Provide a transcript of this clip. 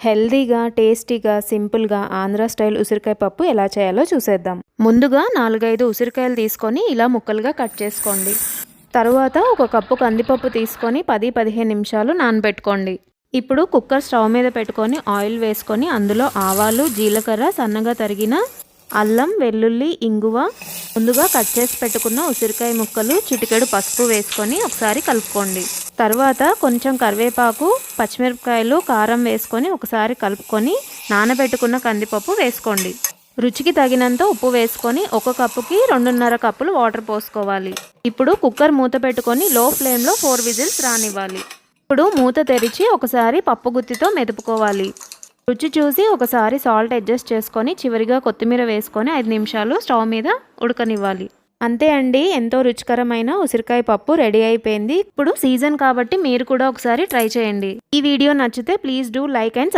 హెల్దీగా, టేస్టీగా, సింపుల్గా ఆంధ్ర స్టైల్ ఉసిరికాయ పప్పు ఎలా చేయాలో చూసేద్దాం. ముందుగా 4-5 ఉసిరికాయలు తీసుకొని ఇలా ముక్కలుగా కట్ చేసుకోండి. తరువాత ఒక కప్పు కందిపప్పు తీసుకొని 10-15 నిమిషాలు నానబెట్టుకోండి. ఇప్పుడు కుక్కర్ స్టవ్ మీద పెట్టుకొని ఆయిల్ వేసుకొని అందులో ఆవాలు, జీలకర్ర, సన్నగా తరిగిన అల్లం, వెల్లుల్లి, ఇంగువ, ముందుగా కట్ చేసి పెట్టుకున్న ఉసిరికాయ ముక్కలు, చిటికెడు పసుపు వేసుకొని ఒకసారి కలుపుకోండి. తర్వాత కొంచెం కరివేపాకు, పచ్చిమిరపకాయలు, కారం వేసుకొని ఒకసారి కలుపుకొని నానబెట్టుకున్న కందిపప్పు వేసుకోండి. రుచికి తగినంత ఉప్పు వేసుకొని ఒక కప్పుకి 2.5 కప్పులు వాటర్ పోసుకోవాలి. ఇప్పుడు కుక్కర్ మూత పెట్టుకొని లో ఫ్లేమ్లో 4 విజిల్స్ రానివ్వాలి. ఇప్పుడు మూత తెరిచి ఒకసారి పప్పు గుత్తితో మెదుపుకోవాలి. రుచి చూసి ఒకసారి సాల్ట్ అడ్జస్ట్ చేసుకొని చివరిగా కొత్తిమీర వేసుకొని 5 నిమిషాలు స్టవ్ మీద ఉడకనివ్వాలి. అంతే అండి, ఎంతో రుచికరమైన ఉసిరికాయ పప్పు రెడీ అయిపోయింది. ఇప్పుడు సీజన్ కాబట్టి మీరు కూడా ఒకసారి ట్రై చేయండి. ఈ వీడియో నచ్చితే ప్లీజ్ డూ లైక్ అండ్